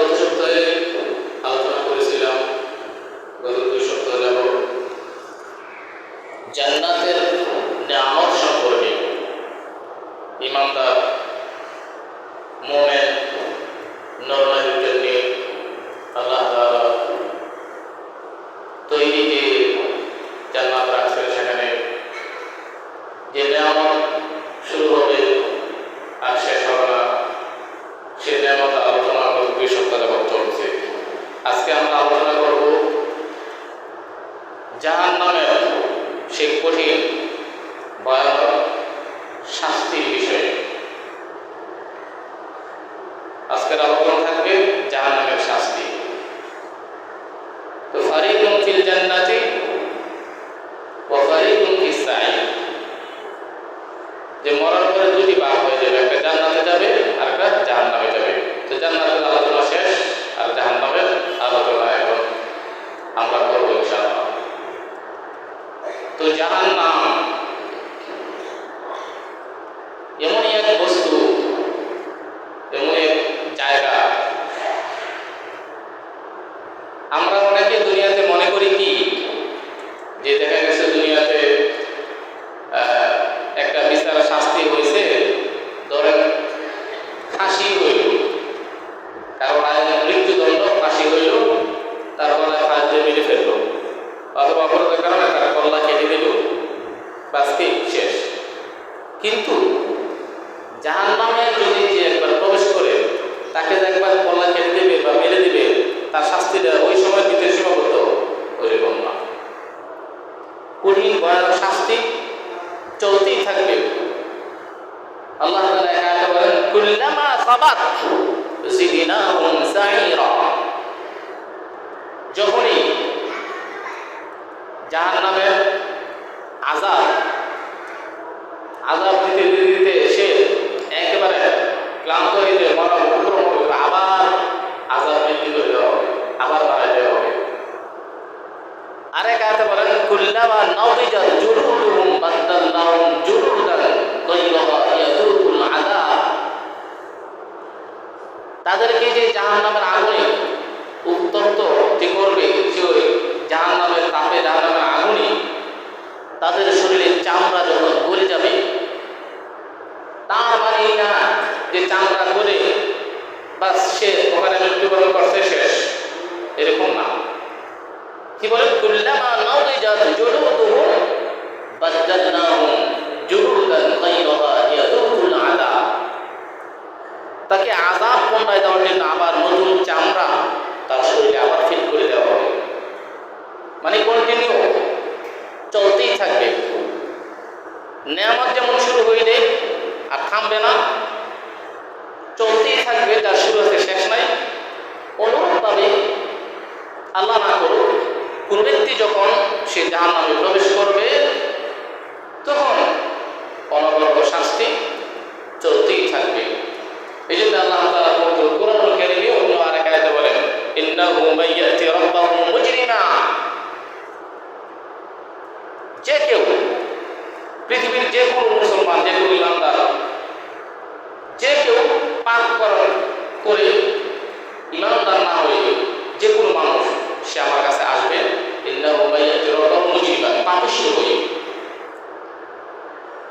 গত সপ্তাহে আলোচনা করেছিলাম, গত 2 সপ্তাহ যাবত জান্নাতের নিয়ামত সম্পর্কে। ইমানদার মুমিন নরনারীর জন্য আল্লাহ তাআলা তৈরি যে জান্নাত রাখছেন, সেখানে যে নিয়ামত শুরু হবে আর শেষ হবে না, সে নিয়ামত আলোচনা গত 2 সপ্তাহ যাবত চলছে। আজকে আমরা আলোচনা করব জাহান্নামের সেই কঠিন ভয়াবহ শাস্তির বিষয়ে। আজকের আলোচনা থাকবে জাহান্নামের শাস্তি। তো ফারিকুন ফিল জান্নাতি ওয়া ফারিকুন ফিস সাঈর, যে মরার পরে দুটি ভাগ হয়ে যাবে, একটা জান্নাতে যাবে আর একটা জাহান্নামে যাবে। তো জান্নাতের আলোচনা শেষ, আর জাহান্নামের আলোচনা এখন আমরা করব ইনশাআল্লাহ। তো জাহান্নাম এমনই এক বস্তু, এমন এক জায়গা, আমরা অনেকে দুনিয়াতে মনে করি কি যে দেখা গেছে দুনিয়াতে একটা বিচার শাস্তি হয়েছে, ধরেন ফাঁসি হইল, কারণ মৃত্যুদণ্ড, ফাঁসি হইল, তার গলায় ফাঁস দিয়ে মেরে ফেললো, অথবা অপরাধের কারণে তার গলা কেটে দিল, বাস্তি শেষ। কিন্তু জাহান্নামে যদি যে একবার প্রবেশ করে, তাকে যে একবার গলা কেটে দেবে বা মেরে দিবে, তার শাস্তিটা ওই সময়ের ভিতরে সীমাবদ্ধ, ওইরকম না। কঠিন ভয়ানক শাস্তি চলতেই থাকবে। আল্লাহ তাআলা এক আয়াতে বলেন, কুল্লামা সাবাত জিদনাহুম সাঈরা, যখনই জাহান্নামের আযাব দিতে দিতে সে একেবারে ক্লান্ত হয়ে যায়, মরা উপক্রম হবে, আবার আযাব বৃদ্ধি করে দেওয়া হবে, আবার বাড়ায় দেওয়া হবে। আরেক আয়াতে বলেন, কুল্লামা নাদিজাত জুলুদুহুম বাদদালনাহুম জুলুদান গায়রাহা ইয়াযুকুল আযাব, তাদেরকে যে জাহান্নামের আগুনে উত্তপ্ত যে করবে, সে ওই জাহান্নামের তাপে, জাহান্নামের আগুনে তাদের শরীরের চামড়া যখন গলে যাবে, তার মানে এই না যে চামড়া গলে বাস সে ওখানে মৃত্যুবরণ করছে, শেষ, এরকম না। কি বলে, কুল্লামা নাদিজাত জুলুদুহুম বাদদালনাহুম জুলুদান গায়রাহা ইয়াযুকুল আযাব, তাকে আযাব পণ্যায় দেওয়ার জন্য আবার নতুন চামড়া তার শরীরে আবার ফিট করে দেওয়া হবে। মানে কন্টিনিউ চলতেই থাকবে। নেয়ামত যেমন শুরু হইলে আর থামবে না, চলতেই থাকবে, যার শুরু হতে শেষ নাই। অনুরূপভাবে আল্লাহ না করুক, কোন ব্যক্তি যখন সে জাহান্নামে প্রবেশ করবে, তখন অনবরত শাস্তি চলতেই থাকবে। এই জন্য আল্লাহ তাআলা পবিত্র কোরআনুল কারীমে অন্য আরেক আয়াতে বলেন, ইন্নাহু মাইয়াতি রাব্বাহু মুজরিমা, যে কেউ, পৃথিবীর যে কোনো মুসলমান, যে কোনো ইমানদার, যে কেউ পাপ করে ইমানদার না হয়ে যে কোনো মানুষ, সে আমার কাছে আসবে, ইন্নাহু মাইয়াতি রাব্বাহু মুজরিমা, পাপিষ্ঠ হয়ে।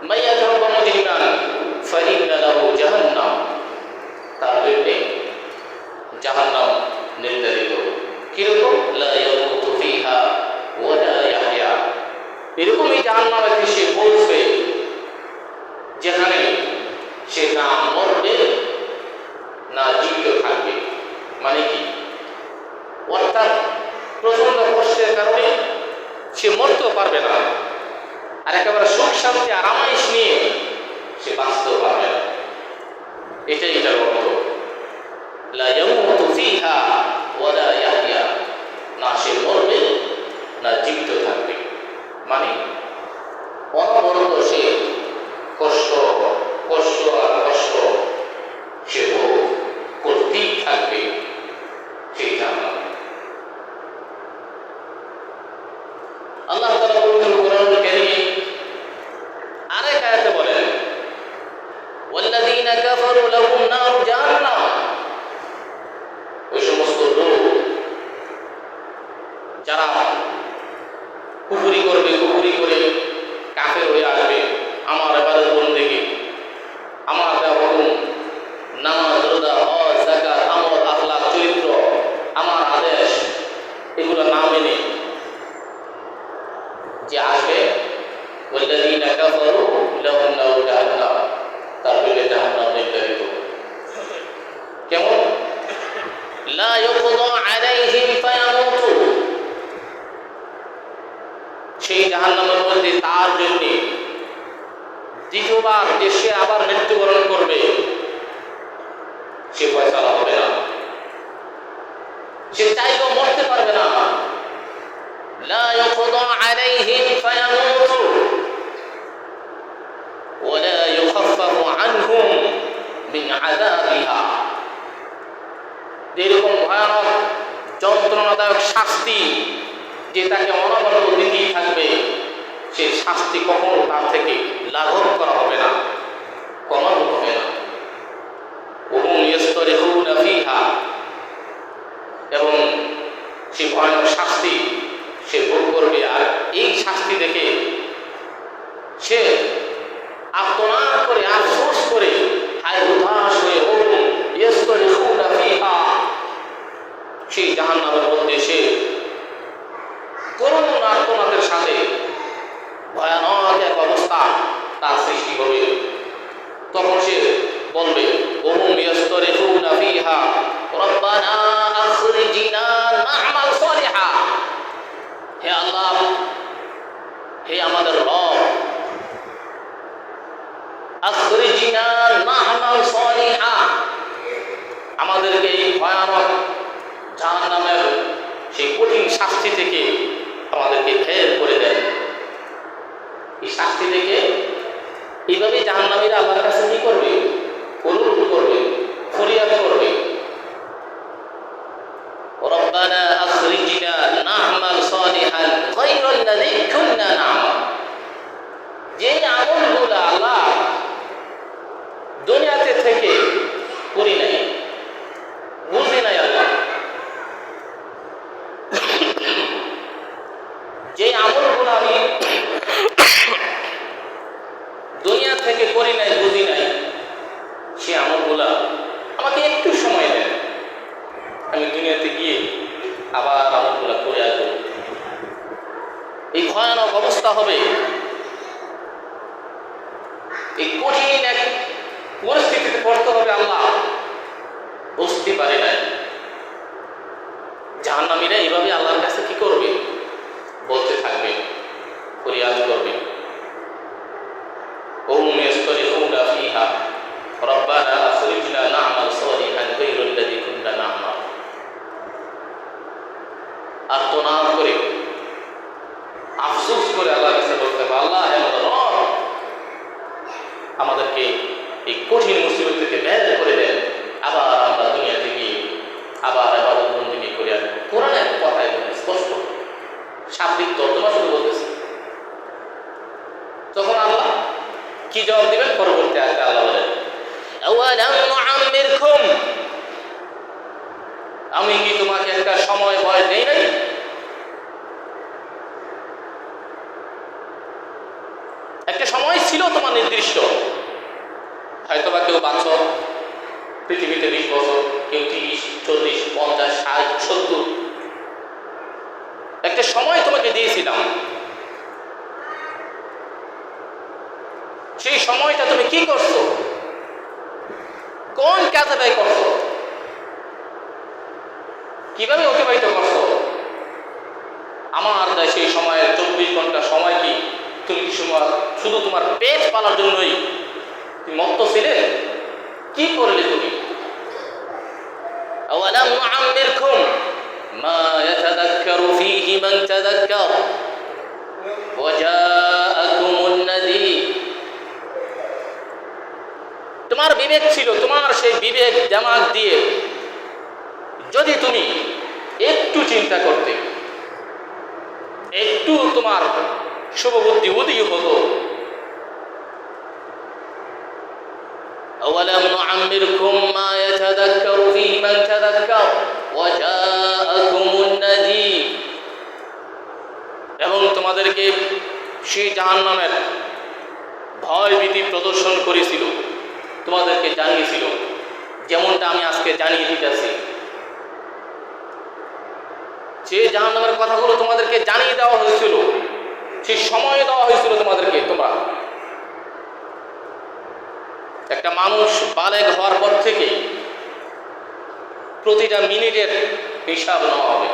মাইয়াতি রাব্বাহু মুজরিমান ফাইন্না লাহু জাহান্নাম, তার জন্য জাহান্নাম নির্ধারিত। কিরকম, লা ইয়ামুতু ফিহা ওয়া লা ইয়াহইয়া, এরকমই জাহান্নামে সে পৌঁছবে যেখানে সে না মরবে না জীবিত থাকবে। মানে কি, অর্থাৎ প্রচন্ড কষ্টের কারণে সে মরতেও পারবে না, আর একেবারে সুখ শান্তি আরামাইশ নিয়ে সে বাঁচতেও পারবে না। এটাই এটার অর্থ, লা ইয়ামুতু ফিহা ওয়া লা ইয়াহইয়া, না সে মরবে না জীবিত থাকবে। মানে অনবরত সে কষ্ট আর কষ্ট সে ভোগ করতেই থাকবে সেই জাহান্নামে। আল্লাহ তাআলা পবিত্র কোরআনুল কারীমে আরেক আয়াতে বলেন, ওয়াল্লাযীনা কাফারু লাহুম নারু জাহান্নাম, ওই জাহান্নামের মধ্যে তার জন্য দ্বিতীয়বার যে সে আবার মৃত্যুবরণ করবে সে ফয়সালা হবে না, সে চাইলেও মরতে পারবে না। লা ইউকদা আলাইহিম ফায়ামুতু ওয়া লা ইউখাফফাফু আনহুম মিন আযাবিহা। এরকম ভয়ানক যন্ত্রণাদায়ক শাস্তি যে তাকে অনবরত দিতেই থাকবে, সেই শাস্তি কখনো তার থেকে লাঘব করা হবে না, কমানো হবে না। ওহুম ইয়াসতারিখুনা ফীহা, এবং সেই ভয়ানক শাস্তি সে ভোগ করবে। আর এই শাস্তি দেখে সে আর্তনাদ করে, আফসোস করে, হায় উদাস হয়ে ওহুম ইয়াসতারিখুনা ফীহা, সেই জাহান্নামের মধ্যে সে করুণ আর্তনাদের সাথে ভয়ানক এক অবস্থা তার সৃষ্টি হবে। তখন সে বলবে ওহুম ইয়াসতারিখুনা ফীহা রব্বানা আখরিজনা না'মাল সালিহা, হে আল্লাহ, হে আমাদের রব, আখরিজনা না'মাল সালিহা, আমাদেরকে এই ভয়ানক জাহান্নামের সেই কঠিন শাস্তি থেকে আমাদেরকে বের করে দেন। এই শাস্তি থেকে এইভাবে জাহান্নামীরা আল্লাহর কাছে কি করবে? অনুরোধ করবে, ফরিয়াদ করবে, রব্বানা আখরিজনা না'মাল সালিহান গায়রাল্লাযী কুননা না'মাল। যে আমলগুলো আল্লাহ দুনিয়াতে থেকে করি নাই, বুঝি নাই, আল্লাহ যে আমলগুলো আমি দুনিয়া থেকে করি নাই, বুঝি নাই, সে আমলগুলা আমাকে একটু সময় দেন, আমি দুনিয়াতে গিয়ে আবার আমলগুলা করে আসবো। এই ভয়ানক অবস্থা হবে। এই কঠিন এক পরিস্থিতিতে পড়তে হবে। আল্লাহ বুঝতে পারে নাই। জাহান্নামীরা এইভাবে আল্লাহর কাছে কি করবে? বলতে থাকবে, ফরিয়াদ করবে, ওহুম ইয়াসতারিখুনা ফীহা রব্বানা আখরিজনা না'মাল সালিহান গায়রাল্লাযী কুননা না'মাল। আর্তনাদ করে, আফসোস করে আল্লাহর কাছে বলতে হবে, আল্লাহ, হে আমাদের রব, আমাদেরকে এই কঠিন মুসিবত থেকে বের করে দেন, আবার আমরা দুনিয়াতে গিয়ে আবার ইবাদত বন্দেগী করে আসবো। কোরআনের কথায় স্পষ্ট, শাব্দিক তর্জমা শুধু বলতেছে। তখন আল্লাহ কি জবাব দিবেন? পরবর্তী আয়াতে আল্লাহ বলেন, আওয়ালাম নুআম্মিরকুম, আমি কি তোমাকে একটা সময় বয়স দেই নাই? একটা সময় ছিল তোমার নির্দিষ্ট, হয়তোবা কেউ 5 পৃথিবীতে 20 বছর, কেউ 30, 40, 50, 60, 70, একটা সময় তোমাকে দিয়েছিলাম। সেই সময়টা তুমি কি করছো? কোন কাজে ব্যয় করছো? কিভাবে অতিবাহিত করছো? আমার সেই সময়ের 24 ঘন্টা সময় কি তুমি কি সময় শুধু তোমার পেট পালার জন্যই তুমি মত্ত ছিলে? কি করলে তুমি? আওয়ালাম নুআম্মিরকুম মা ইয়াতাযাক্কারু ফীহি মান তাযাক্কার ওয়া জাআকুমুন নাযীর। তোমার বিবেক ছিল, তোমার সেই বিবেক দিমাগ দিয়ে যদি তুমি একটু চিন্তা করতে, একটু তোমার শুভবুদ্ধি উদয় হতো। আওয়ালাম নুআম্মিরকুম মা ইয়াতাযাক্কারু ফীহি মান তাযাক্কার ওয়া জাআকুমুন নাযীর, এবং তোমাদেরকে সেই জাহান্নামের ভয় ভীতি প্রদর্শন করেছিল, তোমাদেরকে জানিয়েছিল, যেমনটা আমি আজকে জানিয়ে দিতেছি। যে জাহান্নামের কথাগুলো তোমাদেরকে জানিয়ে দেওয়া হয়েছিল, সেই সময় দেওয়া হয়েছিল তোমাদেরকে। তোমরা একটা মানুষ বালেগ হওয়ার পর থেকে প্রতিটা মিনিটের হিসাব নেওয়া হবে।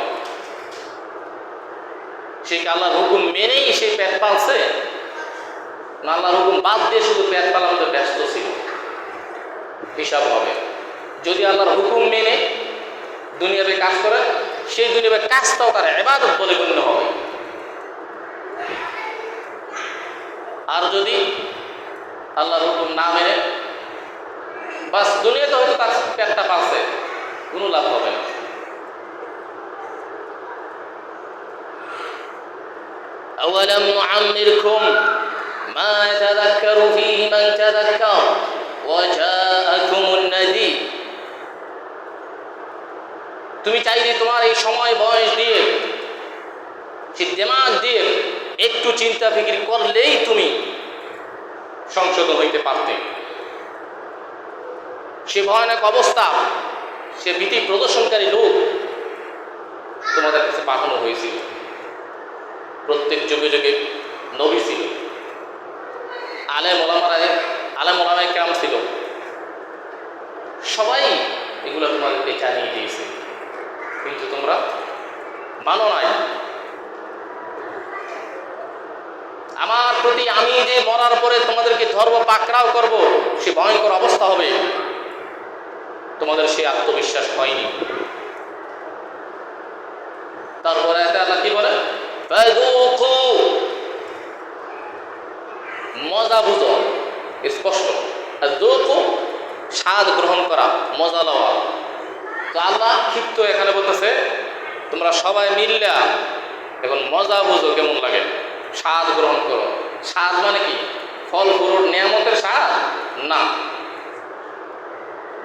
সে কি আল্লাহর হুকুম মেনেই সে পেট পালছে, না আল্লাহর হুকুম বাদ দিয়ে শুধু পেট পালানোতে ব্যস্ত ছিল? হিসাব হবে। যদি আল্লাহর হুকুম মেনে দুনিয়াবে কাজ করে, সেই দুনিয়াবে কাজটাও তার ইবাদত বলে গণ্য হবে। আর যদি আল্লাহর হুকুম না মেনে বাস দুনিয়াতে হয়তো তার পেটটা পালছে, কোনো লাভ হবে না। أولم نعمركم ما يتذكر فيه من تذكر وجاءكم النذير। তুমি চাইলে তোমার এই সময় বয়স দিয়ে, সে দিমাগ দিয়ে একটু চিন্তা ফিকির করলেই তুমি সংশোধন হইতে পারতে। সে ভয়ানক অবস্থা, সে ভীতি প্রদর্শনকারী লোক তোমাদের কাছে পাঠানো হয়েছিল। প্রত্যেক যুগে যুগে নবী ছিল, আলেম ওলামায়ে কেরাম ছিল, সবাই এগুলো তোমাদেরকে জানিয়ে দিয়েছে, কিন্তু তোমরা মানো নাই। আমার প্রতি আমি যে মরার পরে তোমাদেরকে ধর্ম পাকড়াও করব, সে ভয়ঙ্কর অবস্থা হবে, তোমাদের সে আত্মবিশ্বাস হয়নি। তারপরে আল্লাহ কি বলে, মজা বুঝো, স্পষ্ট স্বাদ গ্রহণ করা, মজা লওয়া। তো আল্লাহ ক্ষিপ্ত এখানে বলতেছে, তোমরা সবাই মিললা এখন মজা বুঝো কেমন লাগে, স্বাদ গ্রহণ করো। স্বাদ মানে কি? ফল ফুরুট নিয়ামতের স্বাদ না,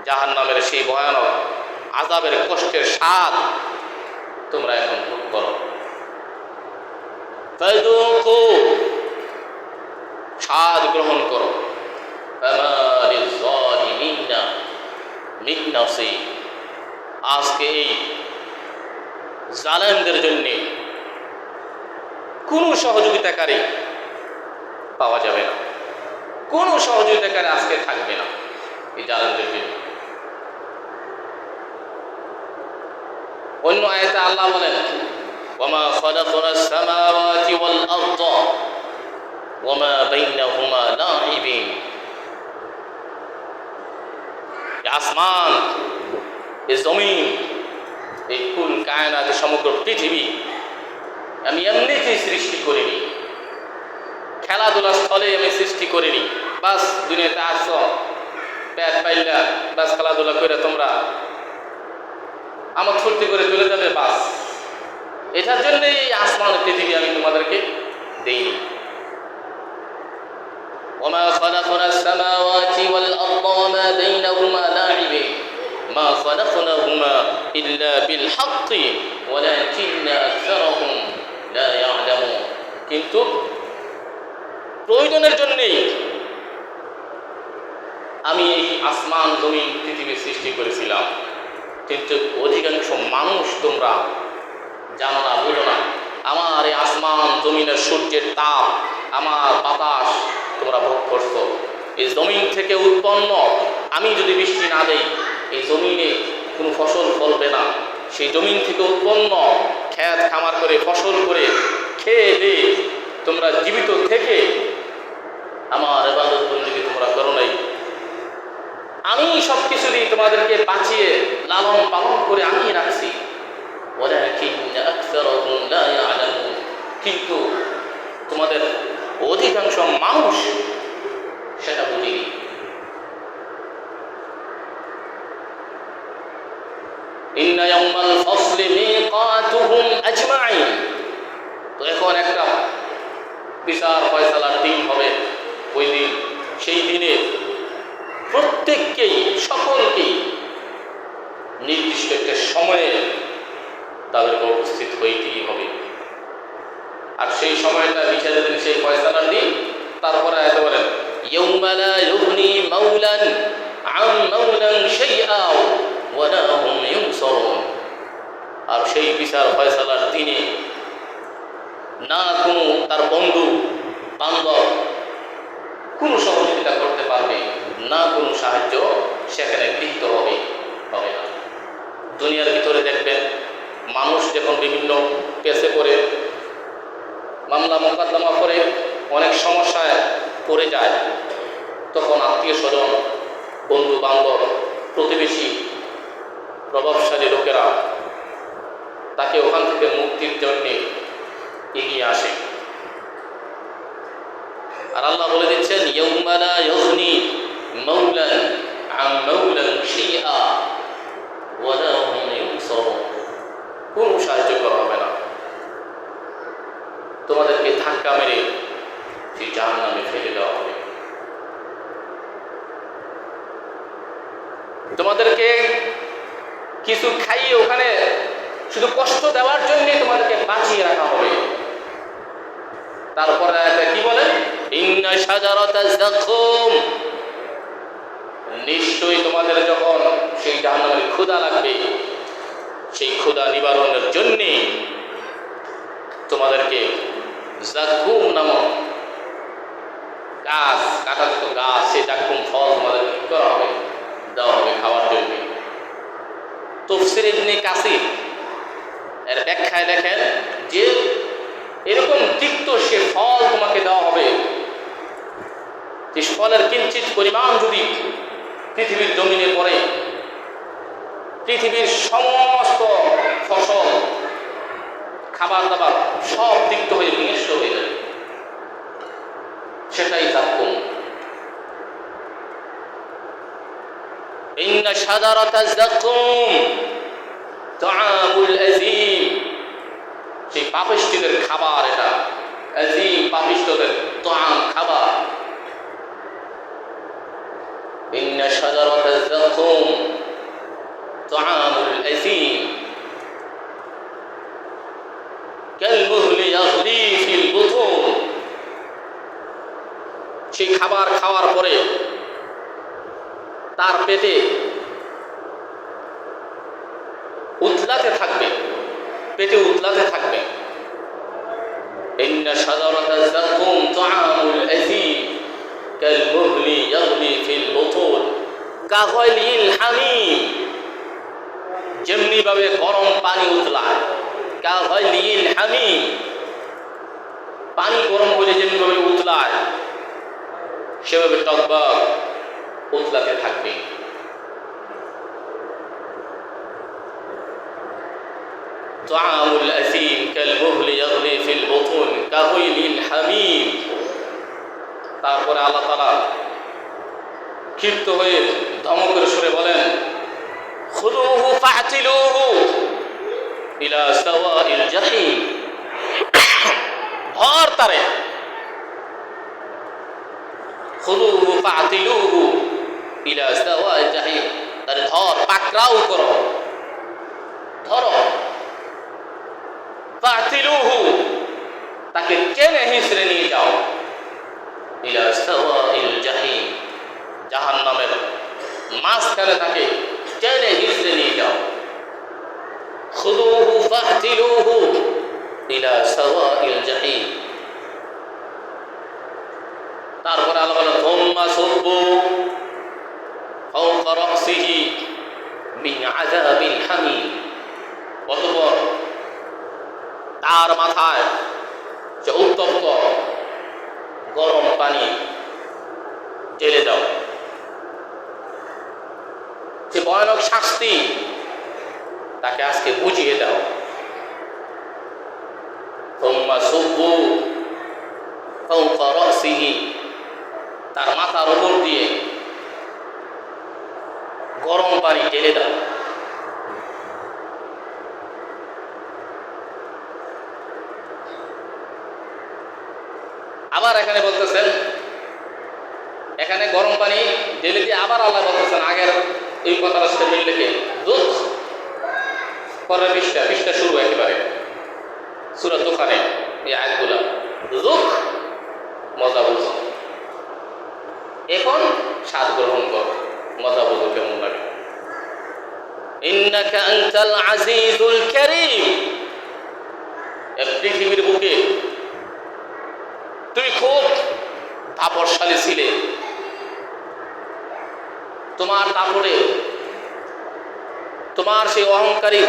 জাহান্নামের সেই ভয়ানক আযাবের কষ্টের স্বাদ তোমরা এখন ভোগ করো। ফাযুকু, স্বাদ গ্রহণ করো। ফামা লিয-যালিমিনা মিন নাসীর, আজকে এই জালেমদের জন্য কোনো সহযোগিতাকারী পাওয়া যাবে না, কোনো সহযোগিতাকারী আজকে থাকবে না এই জালেমদের জন্য। অন্য আয়াতে আল্লাহ বলেন, ওয়ামা খালাকনাস সামাওয়াতি ওয়াল আরদা ওয়ামা বাইনাহুমা লাঈবিন। আসমান, এই জমিন, এই কুল কায়নাত, সমগ্র পৃথিবী আমি এমনিতেই সৃষ্টি করিনি, খেলাধুলার স্থলে আমি সৃষ্টি করিনি। বাস দুনিয়াতে আসছো, পেট পাইলা, বাস খেলাধুলা করে তোমরা আমার ফুর্তি করে চলে যাবে, বাস এটার জন্যই এই আসমান পৃথিবী আমি তোমাদেরকে দেইনি। ওমা খালাকনাস সামাওয়াতি ওয়াল আরদা ওয়ামা বাইনাহুমা লাঈবিন মা খালাকনাহুমা ইল্লা বিল হাক্কি ওয়ালাকিন্না আকসারাহুম লা ইয়ালামুন। কিন্তু প্রয়োজনের জন্যই আমি এই আসমান জমিন পৃথিবী সৃষ্টি করেছিলাম, কিন্তু অধিকাংশ মানুষ তোমরা জানো না, বুঝো না। আমার এই আসমান জমিনের সূর্যের তাপ, আমার বাতাস তোমরা ভোগ করছো। এই জমিন থেকে উৎপন্ন, আমি যদি বৃষ্টি না দেই এই জমিনে কোনো ফসল ফলবে না। সেই জমিন থেকে উৎপন্ন খেত খামার করে ফসল করে খেয়ে দিয়ে তোমরা জীবিত থেকে আমার ইবাদত বন্দেগী তোমরা করো নাই। আমি সব কিছু দিয়ে তোমাদেরকে বাঁচিয়ে লালন পালন করে আমি রাখছি। ওয়ালাকিন্না আকসারাহুম লা ইয়ালামুন, কিন্তু তোমাদের অধিকাংশ মানুষ সেটা বুঝেনি। ইন্না ইয়াওমাল ফাসলি মিকাতুহুম আজমাইন। তো এখন একটা বিচার ফয়সালার দিন হবে, ওই দিন, সেই দিনে প্রত্যেককেই, সকলকেই নির্দিষ্ট একটা সময়ে তাদেরকে উপস্থিত হইতেই হবে। আর সেই সময়টা বিচারের দিন, সেই ফয়সালার দিন। তারপরে আয়াতে বলেন, ইয়াউমা লা ইউগনি মাওলান আন মাওলান শাইআ ওয়া লা হুম ইউনসারুন। আর সেই বিচার ফয়সালার দিনে না কোনো তার বন্ধু বান্ধব কোনো সহযোগিতা করতে পারবে না, কোনো সাহায্য সেখানে গৃহীত হবে না। দুনিয়ার ভিতরে দেখবেন মানুষ যখন বিভিন্ন পেশে করে মামলা মোকদ্দমা করে অনেক সমস্যায় পড়ে যায়, তখন আত্মীয় স্বজন, বন্ধু বান্ধব, প্রতিবেশী, প্রভাবশালী লোকেরা তাকে ওখান থেকে মুক্তির জন্যে এগিয়ে আসে। আর আল্লাহ বলে দিচ্ছেন, ইয়াউমা লা ইউগনি মাওলান আন মাওলান শাইআ ওয়া লা হুম ইউনসারুন। কোনো সাহায্য করা হবে না, তোমাদেরকে ধাক্কা মেরে সেই জাহান্নামে ফেলে দেওয়া হবে। তোমাদেরকে কিছু খাইয়ে ওখানে শুধু কষ্ট দেওয়ার জন্য তোমাদেরকে বাঁচিয়ে রাখা হবে। তারপরে কি বলে, ইন্না শাজারাতাজ যাকুম, নিশ্চয়ই তোমাদের যখন সেই জাহান্নামের ক্ষুধা লাগবে, সেই ক্ষুধা নিবারণের জন্য তোমাদেরকে যাকুম নামক গাছ, কাঁটাযুক্ত গাছ, সেই যাকুম ফল তোমাদেরকে কি করা হবে, দেওয়া হবে খাওয়ার জন্য। তাফসীর ইবনে কাসির এর ব্যাখ্যায় দেখেন যে এরকম তিক্ত সে ফল তোমাকে দেওয়া হবে, যে ফলের কিঞ্চিত পরিমাণ যদি পৃথিবীর জমিনে পড়ে, পৃথিবীর সমস্ত ফসল, খাবার দাবার সব তিক্ত হয়ে বিনষ্ট হয়ে যাবে। সেটাই যাকুম। ইন্না শাজারাতাজ যাকুম তাআমুল আযীম, সেই পাপিষ্ঠদের খাবার এটা। আযীম, পাপিষ্ঠদের তাআম, খাবার। ইন্না শাজারাতাজ যাকুম তাআমুল আযীম কালমুহলি ইয়াগলি ফিল বুতুন, সেই খাবার খাওয়ার পরে তার পেটে উতলাতে থাকবে, পেটে উতলাতে থাকবে। ইন্না শাজারাতাজ যাকুম তাআমুল আযীম কালমুহলি ইয়াগলি ফিল বুতুন কাগালিল হামিম, যেমনি ভাবে গরম পানি উতলায়, কাগালিল হামিম, পানি গরম হলে যেমনি ভাবে উতলায় সেভাবে টকবক উতলাতে থাকবে। তাআমুল আযীম কালমুহলি ইয়াগলি ফিল বুতুন কাগালিল হামিম। তারপরে আল্লাহ তাআলা ক্ষিপ্ত হয়ে ধমকের সুরে বলেন, খুযুহু ফা'তিলুহু ইলা সাওয়াইল জাহিম, ধর তারে, খুযুহু ফা'তিলুহু ইলা সাওয়াইল জাহিম, তারে ধর, পাকড়াও করো, ধরো। ফা'তিলুহু, তাকে টেনে হিঁচড়ে নিয়ে যাও, ইলা সাওয়াইল জাহিম, জাহান্নামের মাঝখানে তাকে টেনে হিঁচড়ে নিয়ে যাও। খুযুহু ফা'তিলুহু ইলা সাওয়াইল জাহিম। তারপরে আল্লাহ বলেন, সুম্মা সুব্বু ফাওকা রাসিহি মিন আযাবিল হামিম, অতঃপর তার মাথায় যে উত্তপ্ত গরম পানি ঢেলে দাও, যে ভয়ানক শাস্তি তাকে আজকে বুঝিয়ে দাও। সুম্মা সুব্বু ফাওকা রাসিহি, তার মাথার উপর দিয়ে গরম পানি ঢেলে দাও। আবার এখানে বলতেছেন, এখানে গরম পানি ঢেলে দিয়ে আবার আল্লাহ বলতেছেন, আগের এই কথাটার সাথে মিল রেখে, দুঃখ পরের পৃষ্ঠা শুরু একেবারে সূরা দুখানে এই আয়াতগুলা, দুঃখ মজা বুঝো, এখন স্বাদ গ্রহণ কর, মজা বুঝো কেমন লাগে। ইন্নাকা আনতাল আজিজুল কারীম, পৃথিবীর বুকে তুমি খুব দাপটশালী ছিলে, তোমার দাপটে, তোমার সেই অহংকারী,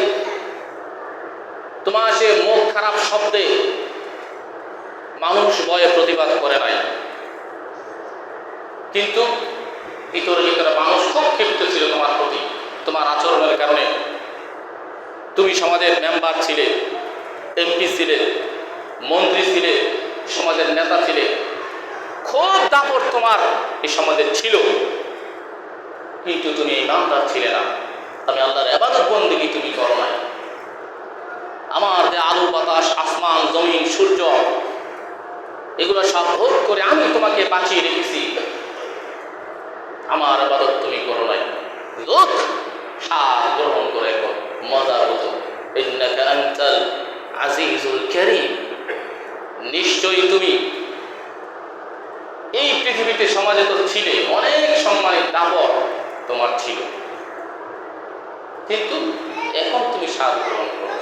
তোমার সে মুখ খারাপ শব্দে মানুষ ভয়ে প্রতিবাদ করে নাই, কিন্তু ভিতরে ভিতরে মানুষ খুব ক্ষিপ্ত ছিল তোমার প্রতি, তোমার আচরণের কারণে। তুমি সমাজের মেম্বার ছিলে, এমপি ছিলে, মন্ত্রী ছিলে, সমাজের নেতা ছিলে, খুব দাপট তোমার এই সমাজের ছিল, কিন্তু তুমি ইমানদার ছিলে না। আমি আল্লাহর ইবাদত বন্দেগী তুমি করো নাই। আমার যে আলো বাতাস, আসমান, জমিন, সূর্য, এগুলো সব ভোগ করে আমি তোমাকে বাঁচিয়ে রেখেছি, আমার ইবাদত তুমি করো নাই। লোক স্বাদ গ্রহণ করে মজার মতো, ইন্নাকা আনতাল আজিজুল কারীম, নিশ্চয়ই তুমি এই পৃথিবীতে সমাজে তো ছিলে, অনেক সম্মানিত দাপট তোমার ছিল, কিন্তু এখন তুমি স্বাদ গ্রহণ করো।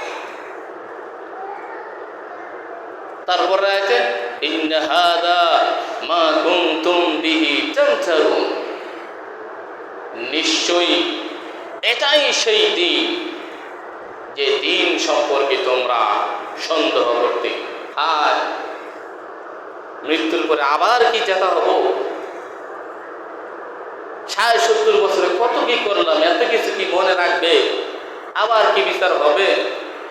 তারপর আছে ইন্না হাদা মা কুনতুম বিহি তামতারুন, নিশ্চয়ই এটাই সেই দিন যে দিন সম্পর্কে তোমরা সন্দেহ করতে। হায়, মৃত্যুর পরে আবার কি যেতে হবো? ৬০-৭০ বছরে কত কি করলাম, এত কিছু কি মনে রাখবে? আবার কি বিচার হবে?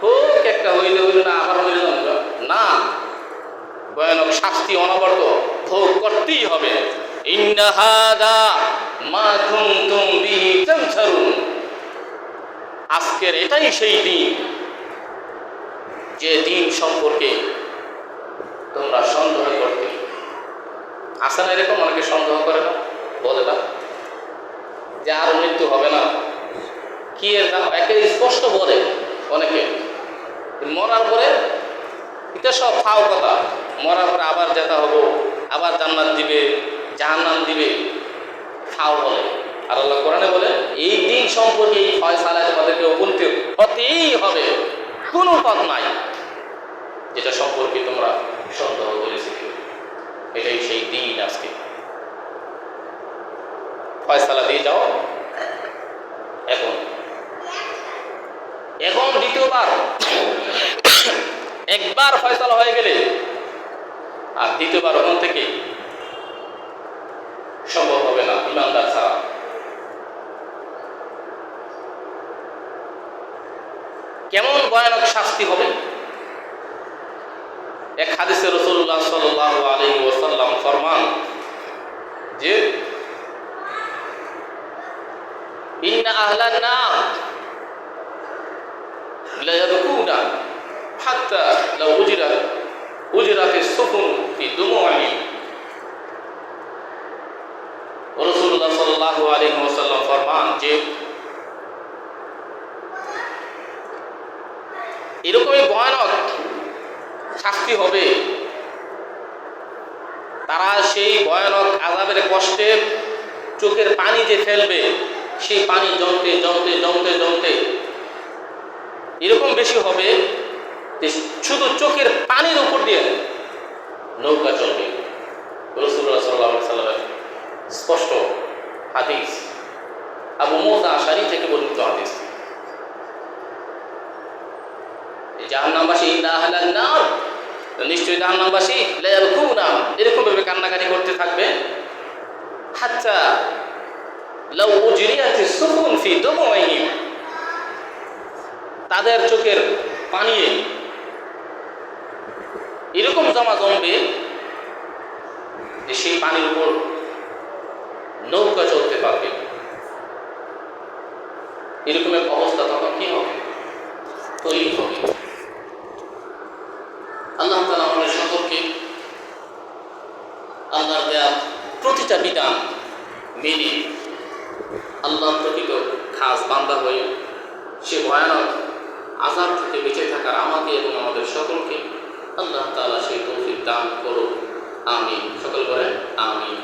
হোক একটা, হইলে হইল না, আবার হইল না, ভয়ানক শাস্তি অনবরত ভোগ করতেই হবে। ইন্না হাদা মা কুনতুম বিহি তামতারুন, আজকের এটাই সেই দিন যে দিন সম্পর্কে তোমরা সন্দেহ করতে। আসে না এরকম? অনেকে সন্দেহ করে না, বলে না যে আর মৃত্যু হবে না, কি এর নাম, একে স্পষ্ট বলে অনেকে। মরার পরে এটা সব ফাও কথা, মরার পরে আবার যেতে হবো, আবার জান্নাত দিবে, জাহান্নাম দিবে, ফাও বলে। আর আল্লাহ কোরআনে বলে এই দিন সম্পর্কে এই ফয়সালায় তোমাদেরকে উপনীত হতেই হবে, কোনো পথ নাই যেটা সম্পর্কে তোমরা সন্দেহ করেছিলে। এটাই সেই দিন, আজকে ফয়সালা দিয়ে যাও। এখন দ্বিতীয়বার, একবার ফয়সালা হয়ে গেলে আর দ্বিতীয়বার ওখান থেকে সম্ভব হবে না ইমানদার ছাড়া। কেমন ভয়ানক শাস্তি হবে? এক হাদিসে রাসূলুল্লাহ সাল্লাল্লাহু আলাইহি ওয়াসাল্লাম ফরমান যে ইন্না আহলান নার লা ইয়াবকুনা হাত্তা লাউ উজরাতিস সুফুন ফি দুমুইহিম। রাসূলুল্লাহ সাল্লাল্লাহু আলাইহি ওয়াসাল্লাম ফরমান যে এরকমই ভয়ানক শাস্তি হবে, তারা সেই ভয়ানক আযাবের কষ্টে চোখের পানি যে ফেলবে, সেই পানি জমতে জমতে জমতে জমতে এরকম বেশি হবে যে শুধু চোখের পানির উপর দিয়ে নৌকা চলবে। রাসূলুল্লাহ সাল্লাল্লাহু আলাইহি ওয়াসাল্লামের স্পষ্ট হাদিস, আবু মুসা আশআরী থেকে বর্ণিত হাদিস। জাহান্নামবাসী ইন্না আহলান নার, নিশ্চয়ই জাহান্নামবাসী লা ইয়াবকুনা, এরকম ভাবে কান্নাকাটি করতে থাকবে। হাত্তা লাউ উজরিয়াতিস সুফুন ফি দুমুইহিম, তাদের চোখের পানি এরকম জমবে যে সেই পানির উপর নৌকা চলতে পারবে। এরকম এক অবস্থা তখন কি হবে, তৈরি হবে। আল্লাহ তাআলা আমাদের সকলকে আল্লাহর দেয়া প্রতিটা বিধান মেনে আল্লাহর প্রকৃত খাস বান্দা হয়ে সে ভয়ানক আযাব থেকে বেঁচে থাকার আমাকে এবং আমাদের সকলকে আল্লাহ তাআলা সেই তৌফিক দান করুন। আমিন। সকল বলেন আমিন।